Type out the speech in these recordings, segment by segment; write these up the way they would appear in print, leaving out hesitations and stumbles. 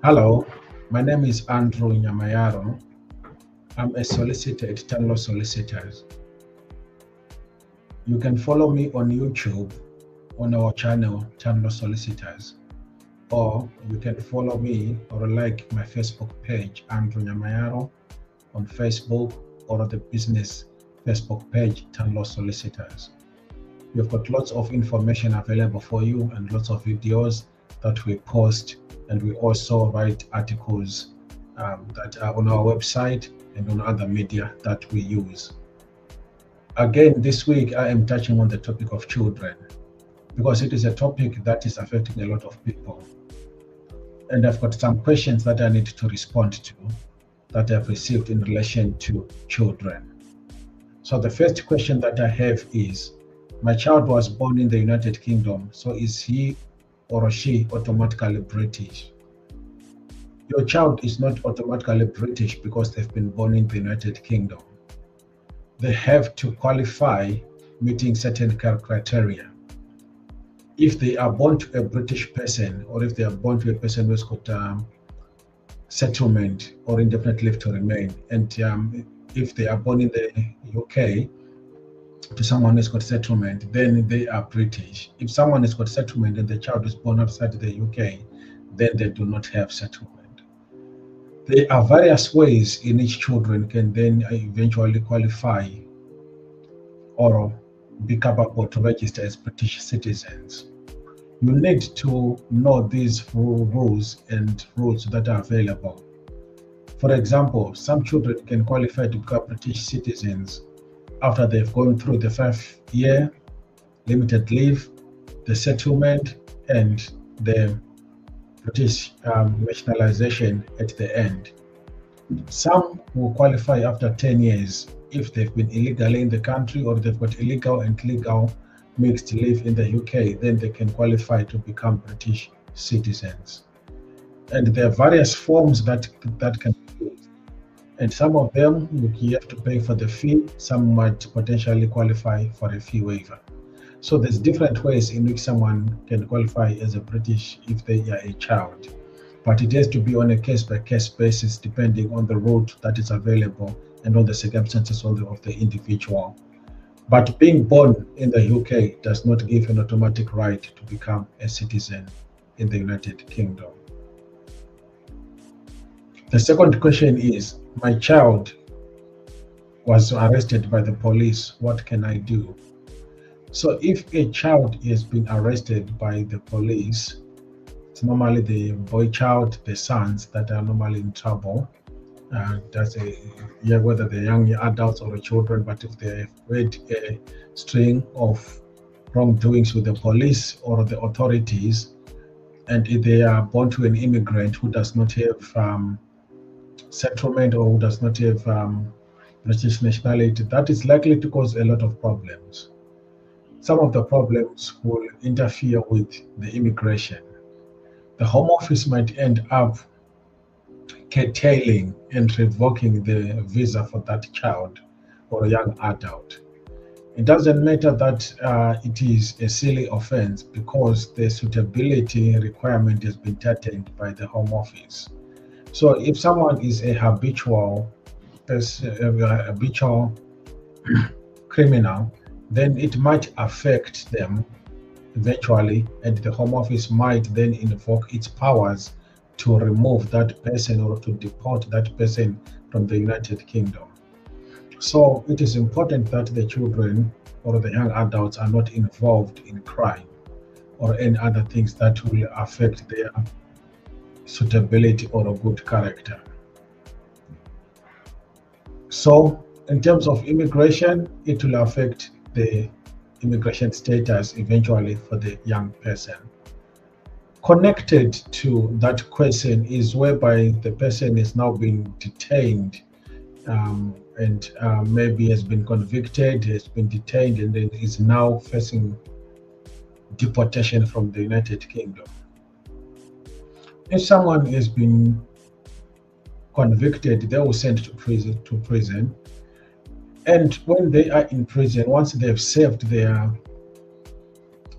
Hello, my name is Andrew Nyamayaro. I'm a solicitor at Tanlo Solicitors. You can follow me on YouTube on our channel Tanlo Solicitors, or you can follow me or like my Facebook page Andrew Nyamayaro on Facebook, or the business Facebook page Tanlo Solicitors. We've got lots of information available for you and lots of videos that we post, and we also write articles that are on our website and on other media that we use. Again, this week I am touching on the topic of children because it is a topic that is affecting a lot of people. And I've got some questions that I need to respond to that I've received in relation to children. So the first question that I have is, my child was born in the United Kingdom, so is he or she automatically British? Your child is not automatically British because they've been born in the United Kingdom. They have to qualify meeting certain criteria. If they are born to a British person, or if they are born to a person who's got settlement or indefinite leave to remain, and if they are born in the UK to someone who's got settlement, then they are British. If someone has got settlement and the child is born outside the UK, then they do not have settlement. There are various ways in which children can then eventually qualify or be capable to register as British citizens. You need to know these rules and rules that are available. For example, some children can qualify to become British citizens after they've gone through the 5-year limited leave, the settlement, and the British nationalization at the end. Some will qualify after 10 years if they've been illegally in the country, or they've got illegal and legal mixed leave in the UK, then they can qualify to become British citizens. And there are various forms that can be used. And some of them you have to pay for the fee, some might potentially qualify for a fee waiver. So there's different ways in which someone can qualify as a British if they are a child. But it has to be on a case-by-case basis depending on the route that is available and on the circumstances of the individual. But being born in the UK does not give an automatic right to become a citizen in the United Kingdom. The second question is, my child was arrested by the police, what can I do? So if a child is being arrested by the police, it's normally the boy child, the sons that are normally in trouble. Whether they're young adults or children, but if they've had a string of wrongdoings with the police or the authorities, and if they are born to an immigrant who does not have settlement or who does not have British nationality, that is likely to cause a lot of problems. Some of the problems will interfere with the immigration. The Home Office might end up curtailing and revoking the visa for that child or a young adult. It doesn't matter that it is a silly offense because the suitability requirement has been tightened by the Home Office. So if someone is a habitual criminal, then it might affect them eventually, and the Home Office might then invoke its powers to remove that person or to deport that person from the United Kingdom. So it is important that the children or the young adults are not involved in crime or any other things that will affect their suitability or a good character. So in terms of immigration, it will affect the immigration status eventually for the young person. Connected to that question is whereby the person is now being detained and maybe has been convicted, has been detained, and then is now facing deportation from the United Kingdom. If someone has been convicted, they will send to prison. And when they are in prison, once they've served their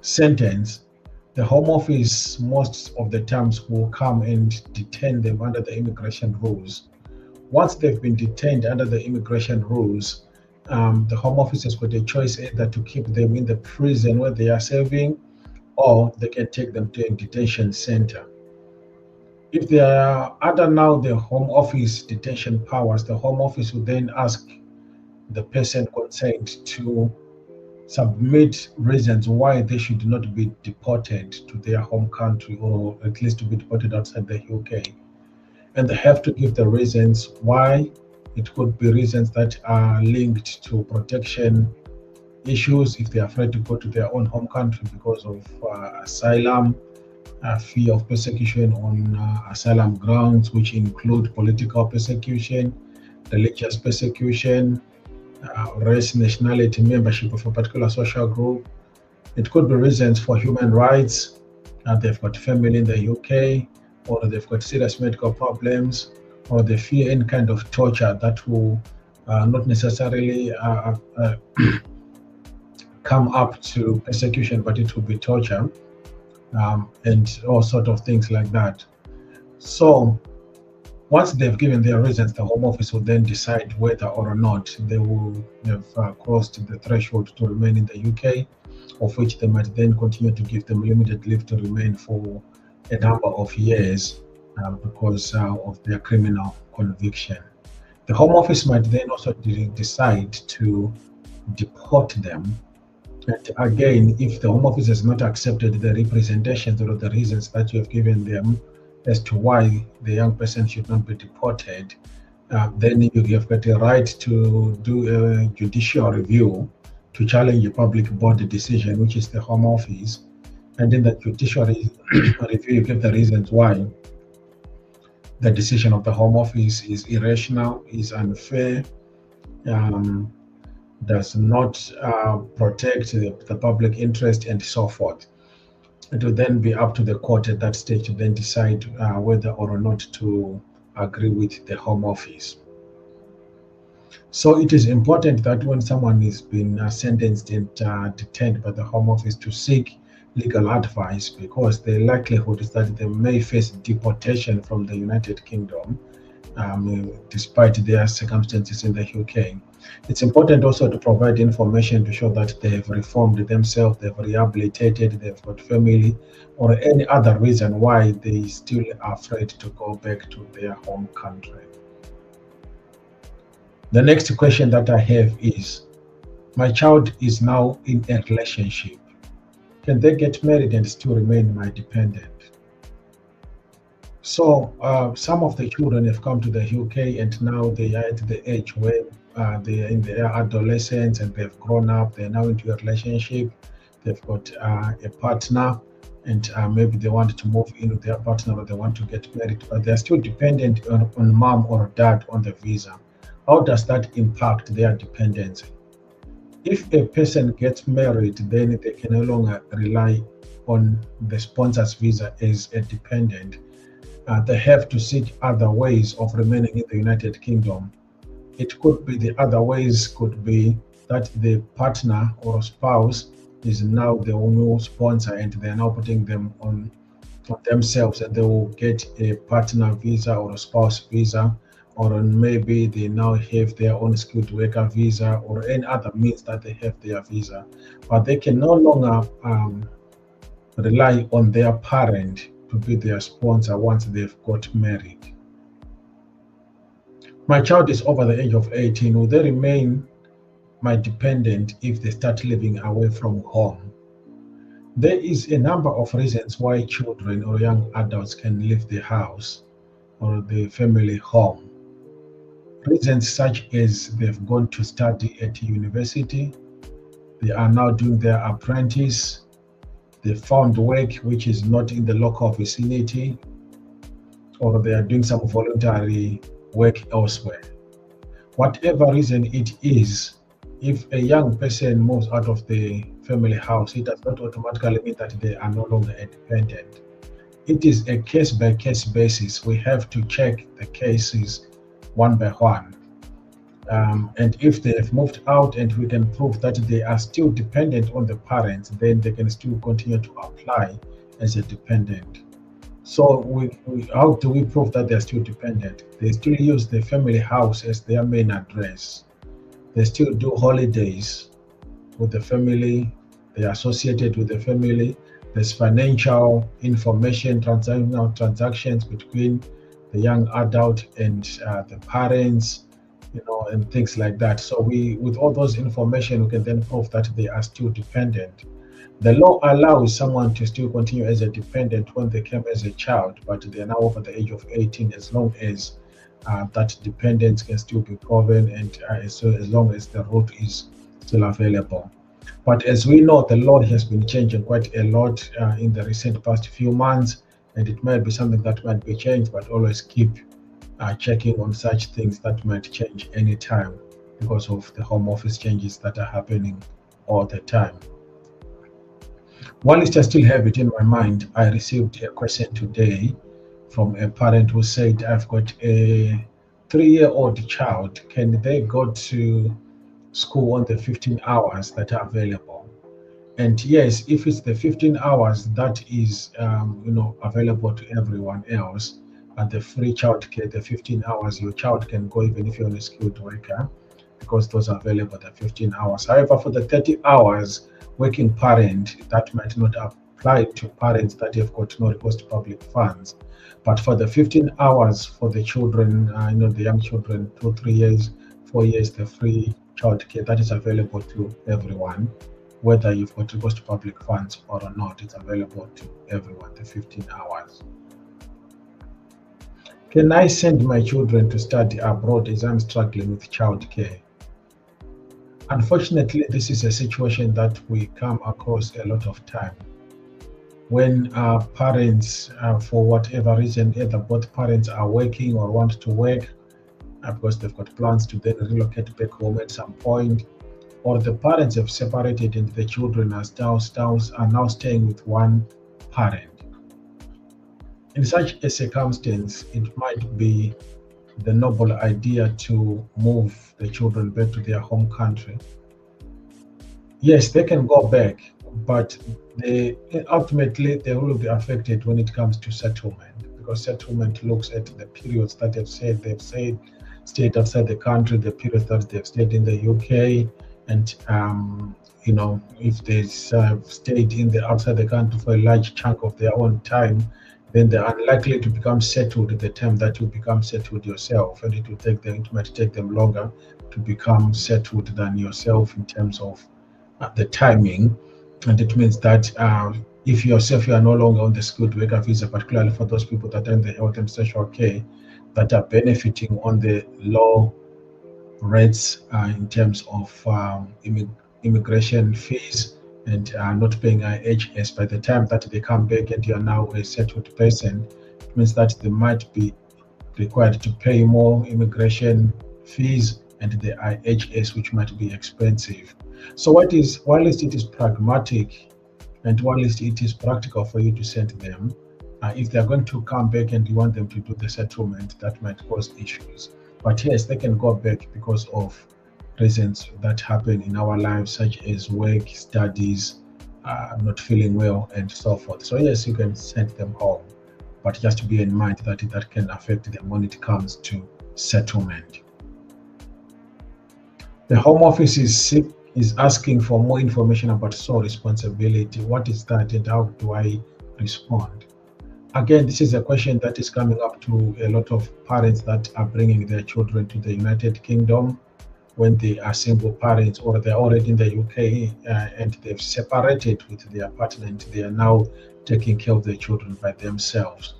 sentence, The Home Office, most of the times, will come and detain them under the immigration rules. Once they've been detained under the immigration rules, the Home Office has got a choice either to keep them in the prison where they are serving, or they can take them to a detention center. If they are under now the Home Office detention powers, the Home Office will then ask the person concerned to submit reasons why they should not be deported to their home country, or at least to be deported outside the UK. And they have to give the reasons why. It could be reasons that are linked to protection issues, if they are afraid to go to their own home country because of asylum, fear of persecution on asylum grounds, which include political persecution, religious persecution, race, nationality, membership of a particular social group. It could be reasons for human rights. They've got family in the UK, or they've got serious medical problems, or they fear any kind of torture that will not necessarily come up to persecution, but it will be torture, and all sort of things like that. So once they've given their reasons, the Home Office will then decide whether or not they will have crossed the threshold to remain in the UK, of which they might then continue to give them limited leave to remain for a number of years because of their criminal conviction. The Home Office might then also decide to deport them. And again, if the Home Office has not accepted the representations or the reasons that you have given them as to why the young person should not be deported, then you have got a right to do a judicial review to challenge a public body decision, which is the Home Office. And in that judicial review, you give the reasons why the decision of the Home Office is irrational, is unfair, does not protect the public interest, and so forth. It will then be up to the court at that stage to then decide whether or not to agree with the Home Office. So it is important that when someone is being sentenced and detained by the Home Office, to seek legal advice, because the likelihood is that they may face deportation from the United Kingdom, despite their circumstances in the UK. It's important also to provide information to show that they have reformed themselves, they've rehabilitated, they've got family, or any other reason why they still are afraid to go back to their home country. The next question that I have is, my child is now in a relationship. Can they get married and still remain my dependent? So some of the children have come to the UK and now they are at the age where they are in their adolescence and they've grown up, they're now into a relationship, they've got a partner, and maybe they want to move in with their partner or they want to get married, but they're still dependent on mom or dad on the visa. How does that impact their dependency? If a person gets married, then they can no longer rely on the sponsor's visa as a dependent. They have to seek other ways of remaining in the United Kingdom. It could be the other ways could be that the partner or spouse is now the new sponsor and they're now putting them on themselves, and they will get a partner visa or a spouse visa, or maybe they now have their own skilled worker visa or any other means that they have their visa. But they can no longer rely on their parent to be their sponsor once they've got married. My child is over the age of 18. Will they remain my dependent if they start living away from home? There is a number of reasons why children or young adults can leave the house or the family home. Reasons such as they've gone to study at university, they are now doing their apprentice, they found work which is not in the local vicinity, or they are doing some voluntary work elsewhere. Whatever reason it is, if a young person moves out of the family house, it does not automatically mean that they are no longer independent. It is a case-by-case basis. We have to check the cases one by one. And if they have moved out and we can prove that they are still dependent on the parents, then they can still continue to apply as a dependent. So how do we prove that they're still dependent? They still use the family house as their main address. They still do holidays with the family. They are associated with the family. There's financial information, transactions between the young adult and the parents, and things like that. So with all those information, we can then prove that they are still dependent. The law allows someone to still continue as a dependent when they came as a child, but they are now over the age of 18, as long as that dependence can still be proven, and so as long as the root is still available. But as we know, the law has been changing quite a lot in the recent past few months, and it might be something that might be changed, but always keep checking on such things that might change anytime because of the home office changes that are happening all the time. Whilst I still have it in my mind, I received a question today from a parent who said, I've got a 3-year-old child. Can they go to school on the 15 hours that are available? And yes, if it's the 15 hours that is, available to everyone else, and the free childcare, the 15 hours, your child can go even if you're on a skilled worker, because those are available the 15 hours. However, for the 30 hours, working parent, that might not apply to parents that have got no recourse to public funds. But for the 15 hours for the children, the young children, 2, 3 years, 4 years, the free childcare that is available to everyone, whether you've got recourse to public funds or not, it's available to everyone, the 15 hours. Can I send my children to study abroad as I'm struggling with childcare? Unfortunately, this is a situation that we come across a lot of time. When parents, for whatever reason, either both parents are working or want to work because they've got plans to then relocate back home at some point, or the parents have separated and the children are now staying with one parent. In such a circumstance, it might be the noble idea to move the children back to their home country. Yes, they can go back, but ultimately they will be affected when it comes to settlement, because settlement looks at the periods that they've stayed outside the country, the periods that they've stayed in the UK, and if they stayed outside the country for a large chunk of their own time, then they're unlikely to become settled at the time that you become settled yourself, and it might take them longer to become settled than yourself in terms of the timing. And it means that if you are no longer on the skilled worker visa, particularly for those people that are in the health and social care that are benefiting on the low rates in terms of immigration fees and not paying IHS, by the time that they come back and you are now a settled person, it means that they might be required to pay more immigration fees and the IHS, which might be expensive. So whilst it is pragmatic and whilst it is practical for you to send them, if they're going to come back and you want them to do the settlement, that might cause issues. But yes, they can go back because of reasons that happen in our lives, such as work, studies, not feeling well, and so forth. So yes, you can send them home, but just to be in mind that that can affect them when it comes to settlement. The Home Office is asking for more information about sole responsibility. What is that, and how do I respond? Again, this is a question that is coming up to a lot of parents that are bringing their children to the United Kingdom when they are single parents, or they're already in the UK and they've separated with their partner and they are now taking care of their children by themselves.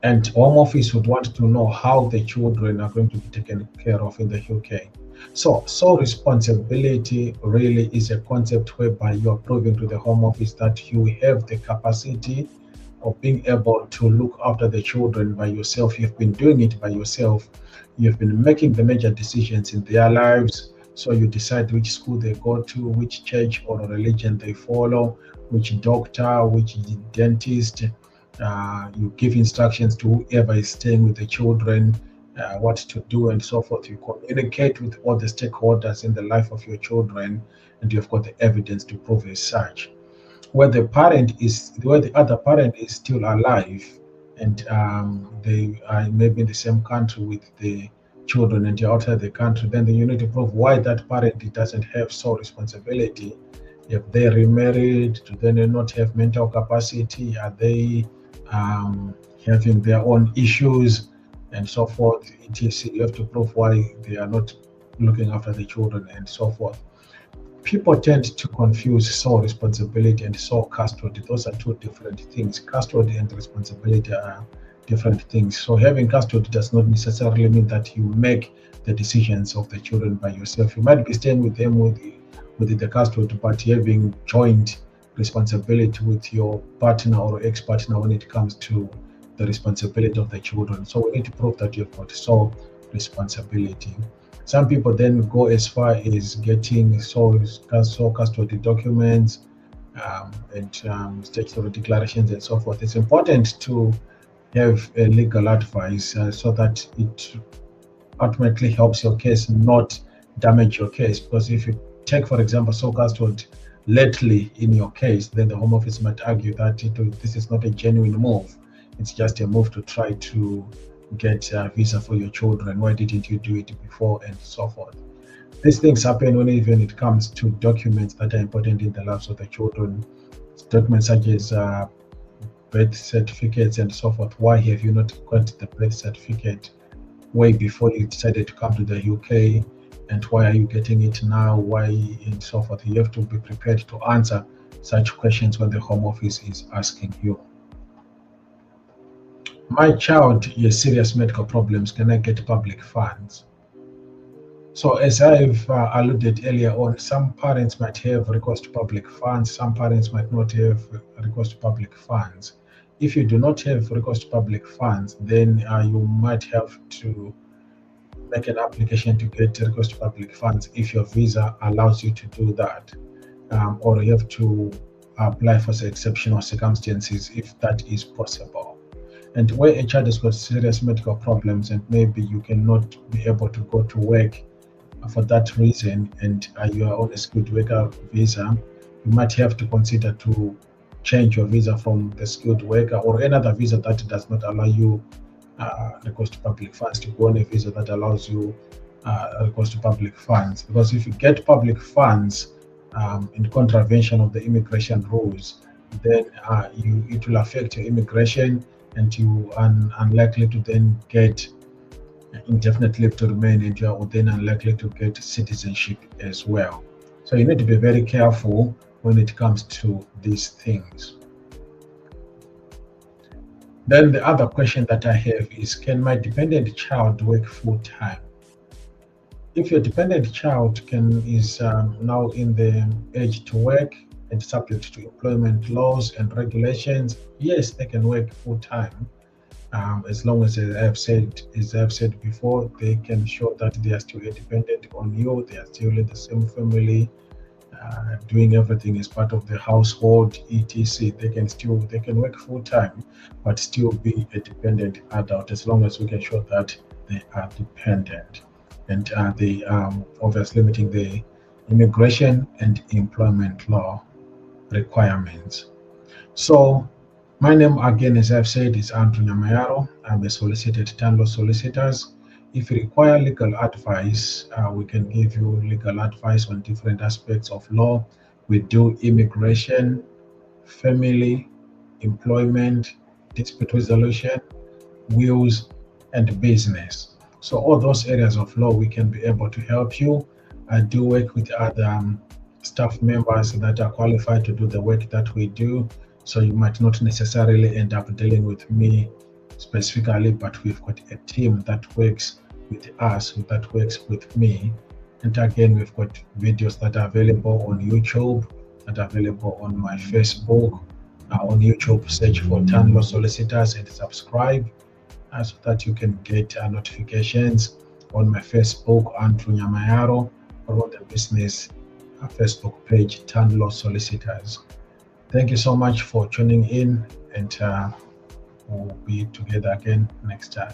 And Home Office would want to know how the children are going to be taken care of in the UK. So responsibility really is a concept whereby you're proving to the Home Office that you have the capacity of being able to look after the children by yourself. You've been doing it by yourself. You've been making the major decisions in their lives. So you decide which school they go to, which church or religion they follow, which doctor, which dentist. You give instructions to whoever is staying with the children, what to do and so forth. You communicate with all the stakeholders in the life of your children, and you've got the evidence to prove as such. where the other parent is still alive, and they are maybe in the same country with the children and they're outside the country, then you need to prove why that parent doesn't have sole responsibility. If they remarried, do they not have mental capacity? Are they having their own issues and so forth? etc. You have to prove why they are not looking after the children and so forth. People tend to confuse sole responsibility and sole custody. Those are two different things. Custody and responsibility are different things. So having custody does not necessarily mean that you make the decisions of the children by yourself. You might be staying with them with the custody, but having joint responsibility with your partner or ex-partner when it comes to the responsibility of the children. So we need to prove that you've got sole responsibility. Some people then go as far as getting sole custody documents and statutory declarations and so forth. It's important to have a legal advice so that it ultimately helps your case, not damage your case. Because if you take, for example, sole custody lately in your case, then the Home Office might argue that this is not a genuine move. It's just a move to try to get a visa for your children. Why didn't you do it before, and so forth? These things happen when even it comes to documents that are important in the lives of the children. Documents such as birth certificates and so forth. Why have you not got the birth certificate way before you decided to come to the UK? And why are you getting it now? Why, and so forth? You have to be prepared to answer such questions when the Home Office is asking you. My child has serious medical problems. Can I get public funds? So as I've alluded earlier on, some parents might have recourse to public funds. Some parents might not have recourse to public funds. If you do not have recourse to public funds, then you might have to make an application to get recourse to public funds if your visa allows you to do that, or you have to apply for exceptional circumstances if that is possible. And where a child has got serious medical problems and maybe you cannot be able to go to work for that reason, and you are on a skilled worker visa, you might have to consider to change your visa from the skilled worker or another visa that does not allow you recourse to public funds to go on a visa that allows you recourse to public funds. Because if you get public funds in contravention of the immigration rules, then it will affect your immigration, and you are unlikely to then get indefinite leave to remain, and you are then unlikely to get citizenship as well. So you need to be very careful when it comes to these things. Then the other question that I have is, can my dependent child work full-time? If your dependent child is now in the age to work and subject to employment laws and regulations, yes, they can work full-time. As long as as I've said before, they can show that they are still dependent on you, they are still in the same family, doing everything as part of the household, etc. They can work full-time, but still be a dependent adult, as long as we can show that they are dependent, and they obviously meeting the immigration and employment law requirements. So my name, again, as I've said, is Andrew Nyamayaro. I'm a solicitor at Tanlo Solicitors. If you require legal advice, we can give you legal advice on different aspects of law. We do immigration, family, employment, dispute resolution, wills, and business. So all those areas of law, we can be able to help you. I do work with other staff members that are qualified to do the work that we do. So you might not necessarily end up dealing with me specifically, but we've got a team that works with us, that works with me. And again, we've got videos that are available on YouTube, that are available on my Facebook. On YouTube, search for Tanlo Solicitors and subscribe so that you can get notifications. On my Facebook, Andrew Nyamayaro, or on the business Facebook page, Tanlo Solicitors. Thank you so much for tuning in, and we'll be together again next time.